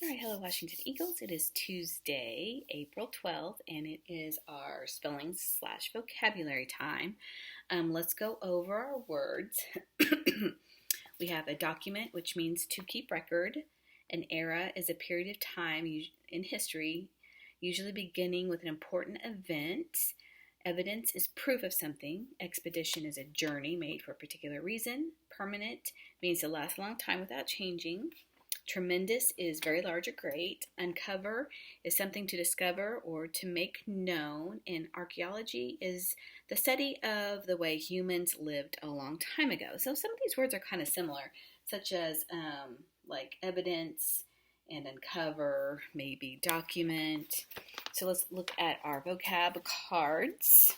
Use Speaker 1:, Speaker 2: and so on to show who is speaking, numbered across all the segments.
Speaker 1: All right, hello Washington Eagles. It is Tuesday, April 12th, and it is our spelling slash vocabulary time. Let's go over our words. We have a document, which means to keep record. An era is a period of time in history, usually beginning with an important event. Evidence is proof of something. Expedition is a journey made for a particular reason. Permanent means to last a long time without changing. Tremendous is very large or great. Uncover is something to discover or to make known. And archaeology is the study of the way humans lived a long time ago. So some of these words are kind of similar, such as like evidence and uncover, maybe document. So let's look at our vocab cards.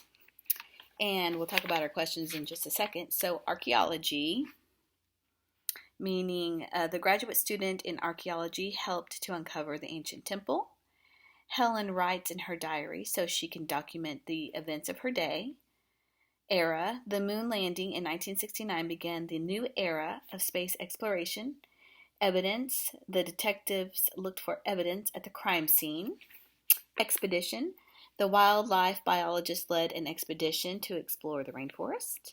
Speaker 1: And we'll talk about our questions in just a second. So archaeology, meaning the graduate student in archaeology helped to uncover the ancient temple. Helen writes in her diary so she can document the events of her day. Era, the moon landing in 1969 began the new era of space exploration. Evidence, the detectives looked for evidence at the crime scene. Expedition, the wildlife biologist led an expedition to explore the rainforest.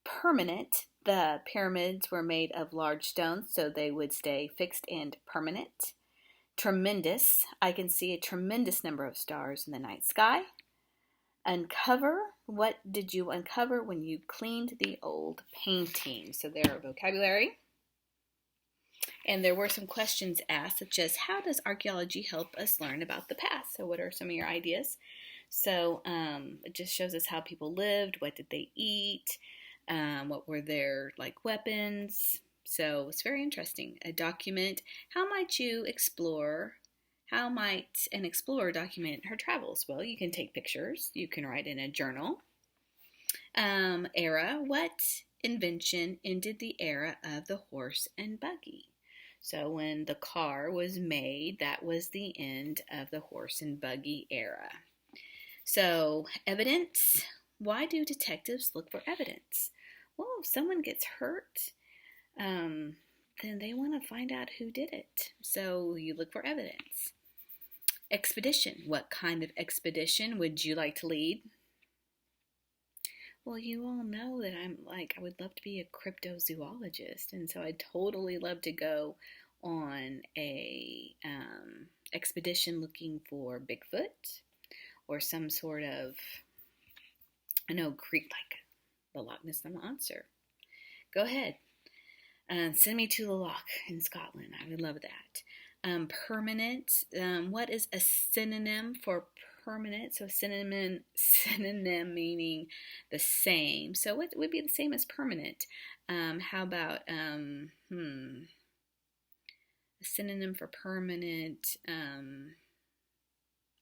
Speaker 1: Permanent, the pyramids were made of large stones so they would stay fixed and permanent. Tremendous, I can see a tremendous number of stars in the night sky. Uncover, what did you uncover when you cleaned the old painting? So there are vocabulary. And there were some questions asked, such as, how does archaeology help us learn about the past? So what are some of your ideas? So it just shows us how people lived, what did they eat, what were their weapons. So it's very interesting. A document, how might you explore? How might an explorer document her travels? Well, you can take pictures. You can write in a journal. Era, what invention ended the era of the horse and buggy? So when the car was made, that was the end of the horse and buggy era. So evidence, why do detectives look for evidence? Well, if someone gets hurt, then they want to find out who did it. So you look for evidence. Expedition, what kind of expedition would you like to lead? Well, you all know that I would love to be a cryptozoologist, and so I'd totally love to go on a expedition looking for Bigfoot or some sort of, creek like the Loch Ness Monster. Go ahead. Send me to the Loch in Scotland. I would love that. Permanent. What is a synonym for permanent? So synonym meaning the same. So what would be the same as permanent? How about a synonym for permanent?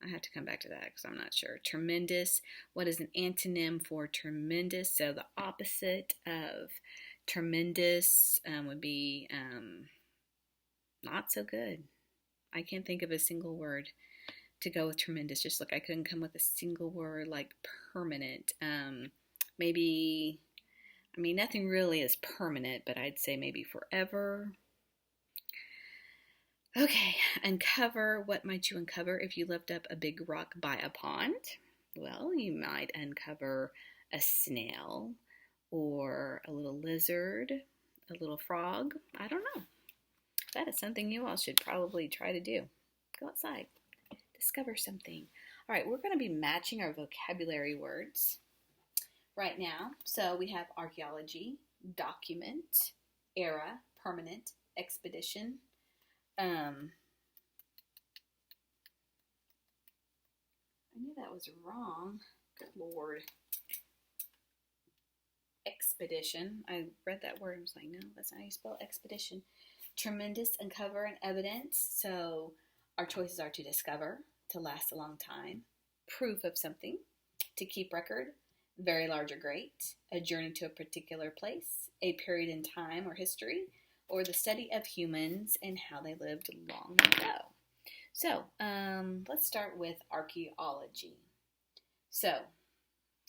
Speaker 1: I have to come back to that because I'm not sure. Tremendous. What is an antonym for tremendous? So the opposite of tremendous would be not so good. I can't think of a single word to go with tremendous. Just like I couldn't come with a single word like permanent. Maybe, nothing really is permanent, but I'd say maybe forever. Okay, uncover. What might you uncover if you lift up a big rock by a pond? Well, you might uncover a snail or a little lizard, a little frog. I don't know. That is something you all should probably try to do. Go outside, discover something. All right, we're going to be matching our vocabulary words right now. So we have archaeology, document, era, permanent, expedition. I knew that was wrong. Good Lord. Expedition. I read that word and was like, no, that's not how you spell expedition. Tremendous, uncover, and evidence. So our choices are to discover, to last a long time, proof of something, to keep record, very large or great, a journey to a particular place, a period in time or history, or the study of humans and how they lived long ago. So let's start with archaeology. So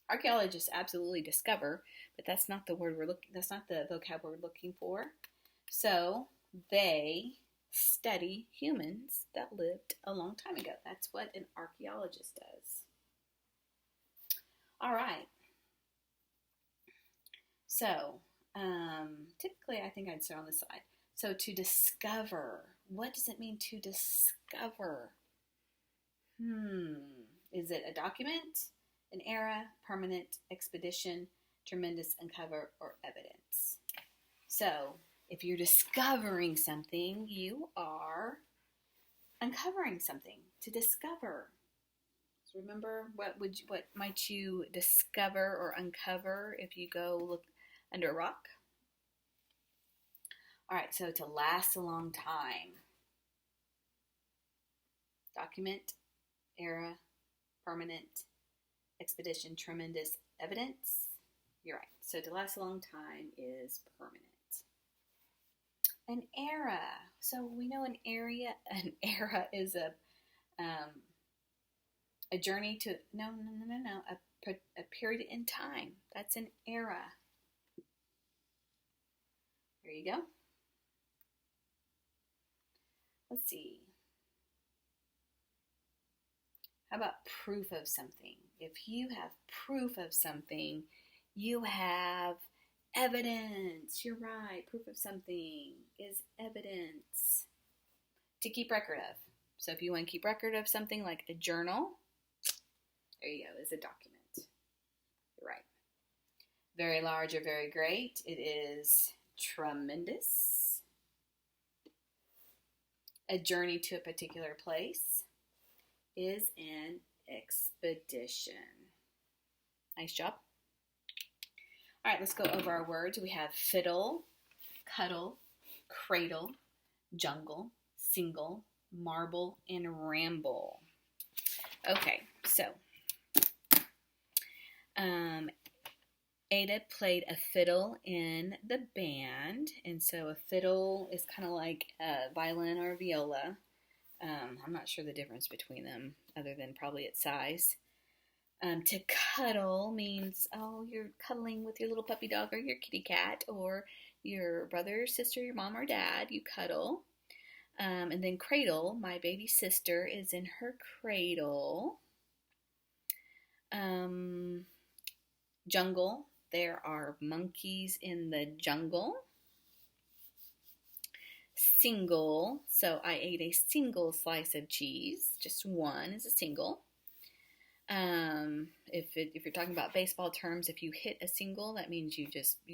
Speaker 1: archaeologists absolutely discover, but that's not the word that's not the vocab we're looking for. So they study humans that lived a long time ago. That's what an archaeologist does. All right. So, typically I think I'd start on this side. So to discover, what does it mean to discover? Is it a document, an era, permanent expedition, tremendous uncover, or evidence? So if you're discovering something, you are uncovering something. To discover. So remember, what might you discover or uncover if you go look under a rock? All right, so to last a long time. Document, era, permanent, expedition, tremendous, evidence. You're right. So to last a long time is permanent. An era. So we know an era is a journey to, a period in time. That's an era. There you go. Let's see. How about proof of something? If you have proof of something, you have evidence. You're right. Proof of something is evidence to keep record of. So if you want to keep record of something like a journal, there you go, is a document. You're right. Very large or very great. It is tremendous. A journey to a particular place is an expedition. Nice job. All right, let's go over our words. We have fiddle, cuddle, cradle, jungle, single, marble, and ramble. Okay, so Ada played a fiddle in the band, and so a fiddle is kind of like a violin or a viola. I'm not sure the difference between them other than probably its size. To cuddle means, you're cuddling with your little puppy dog or your kitty cat or your brother, sister, your mom or dad. You cuddle. And then cradle, my baby sister is in her cradle. Jungle, there are monkeys in the jungle. Single, so I ate a single slice of cheese. Just one is a single. If you're talking about baseball terms, if you hit a single, that means you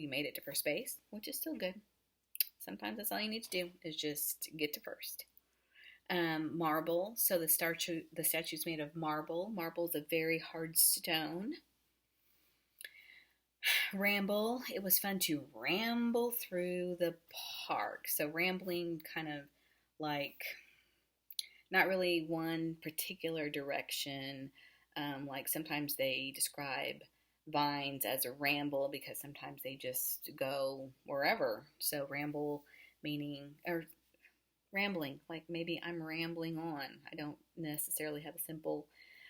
Speaker 1: made it to first base, which is still good. Sometimes that's all you need to do is just get to first. Marble, so the statue's made of marble. Marble is a very hard stone. Ramble, it was fun to ramble through the park. So rambling, kind of like not really one particular direction. Like sometimes they describe vines as a ramble because sometimes they just go wherever. So ramble meaning, or rambling, like maybe I'm rambling on. I don't necessarily have a simple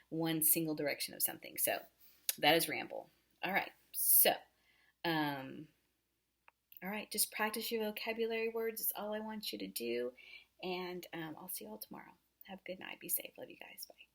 Speaker 1: one single direction of something. So that is ramble. All right. So, all right, just practice your vocabulary words. It's all I want you to do. And I'll see you all tomorrow. Have a good night. Be safe. Love you guys. Bye.